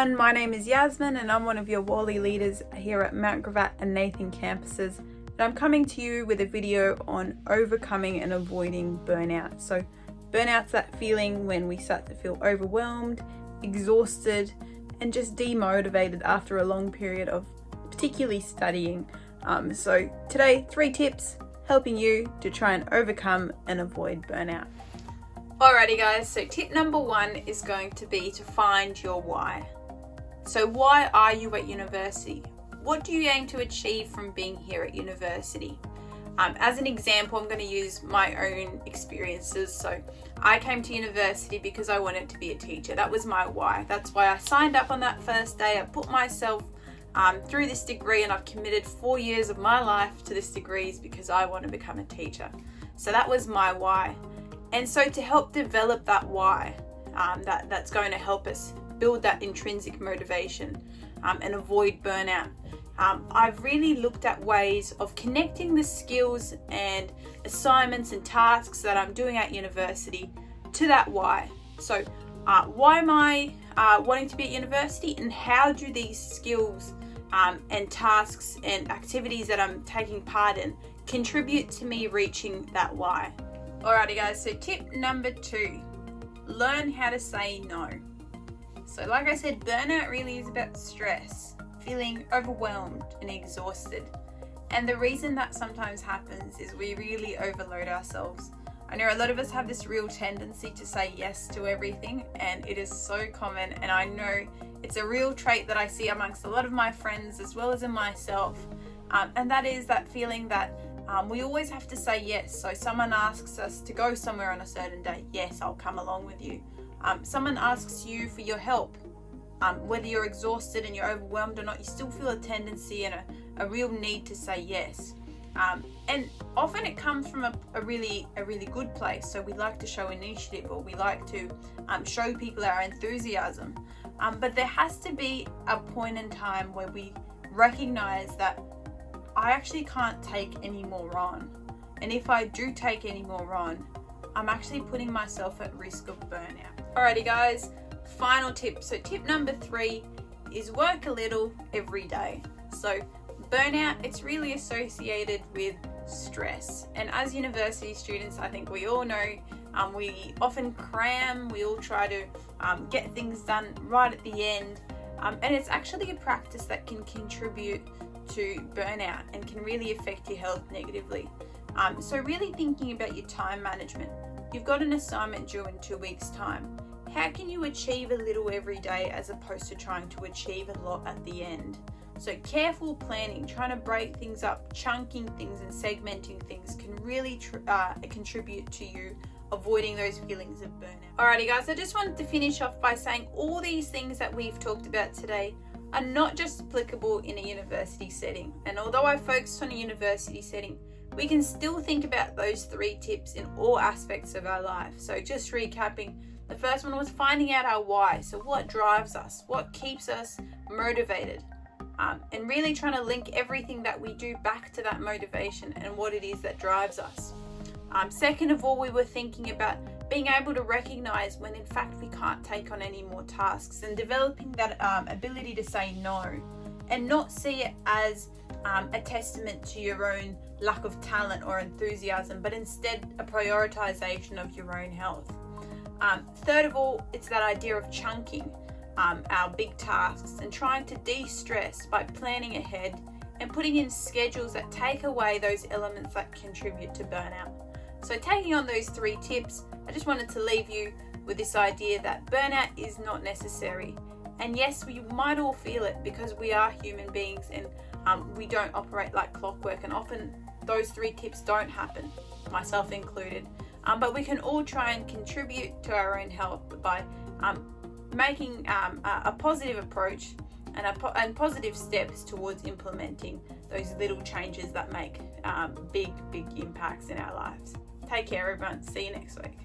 everyone, my name is Yasmin and I'm one of your Wally leaders here at Mount Gravatt and Nathan campuses, and I'm coming to you with a video on overcoming and avoiding burnout. So burnout's that feeling when we start to feel overwhelmed, exhausted and just demotivated after a long period of particularly studying. So today, 3 tips helping you to try and overcome and avoid burnout. Alrighty guys, so tip number 1 is going to be to find your why. So why are you at university? What do you aim to achieve from being here at university? As an example, I'm going to use my own experiences. So I came to university because I wanted to be a teacher. That was my why. That's why I signed up on that first day. I put myself through this degree and I've committed 4 years of my life to this degree because I want to become a teacher. So that was my why. And so to help develop that why, that's going to help us build that intrinsic motivation and avoid burnout. I've really looked at ways of connecting the skills and assignments and tasks that I'm doing at university to that why. So why am I wanting to be at university, and how do these skills and tasks and activities that I'm taking part in contribute to me reaching that why? Alrighty guys, so tip number 2, learn how to say no. So like I said, burnout really is about stress, feeling overwhelmed and exhausted. And the reason that sometimes happens is we really overload ourselves. I know a lot of us have this real tendency to say yes to everything, and it is so common, and I know it's a real trait that I see amongst a lot of my friends as well as in myself. And that is that feeling that we always have to say yes. So someone asks us to go somewhere on a certain day, yes, I'll come along with you. Someone asks you for your help. Whether you're exhausted and you're overwhelmed or not, you still feel a tendency and a real need to say yes. And often it comes from a really good place. So we like to show initiative, or we like to show people our enthusiasm. But there has to be a point in time where we recognize that I actually can't take any more on. And if I do take any more on, I'm actually putting myself at risk of burnout. Alrighty guys, final tip. So tip number 3 is work a little every day. So burnout, it's really associated with stress. And as university students, I think we all know, we often cram, we all try to get things done right at the end. And it's actually a practice that can contribute to burnout and can really affect your health negatively. So really thinking about your time management. You've got an assignment due in 2 weeks' time. How can you achieve a little every day as opposed to trying to achieve a lot at the end? So careful planning, trying to break things up, chunking things and segmenting things can really contribute to you avoiding those feelings of burnout. Alrighty guys, I just wanted to finish off by saying all these things that we've talked about today are not just applicable in a university setting. And although I focused on a university setting, we can still think about those 3 tips in all aspects of our life. So just recapping, the first one was finding out our why. So what drives us? What keeps us motivated? And really trying to link everything that we do back to that motivation and what it is that drives us. Second of all, we were thinking about being able to recognize when in fact we can't take on any more tasks, and developing that ability to say no and not see it as a testament to your own lack of talent or enthusiasm, but instead a prioritization of your own health. Third of all, it's that idea of chunking our big tasks and trying to de-stress by planning ahead and putting in schedules that take away those elements that contribute to burnout. So taking on those 3 tips, I just wanted to leave you with this idea that burnout is not necessary. And yes, we might all feel it because we are human beings and we don't operate like clockwork, and often those 3 tips don't happen, myself included. But we can all try and contribute to our own health by making a positive approach and positive steps towards implementing those little changes that make big impacts in our lives. Take care everyone, see you next week.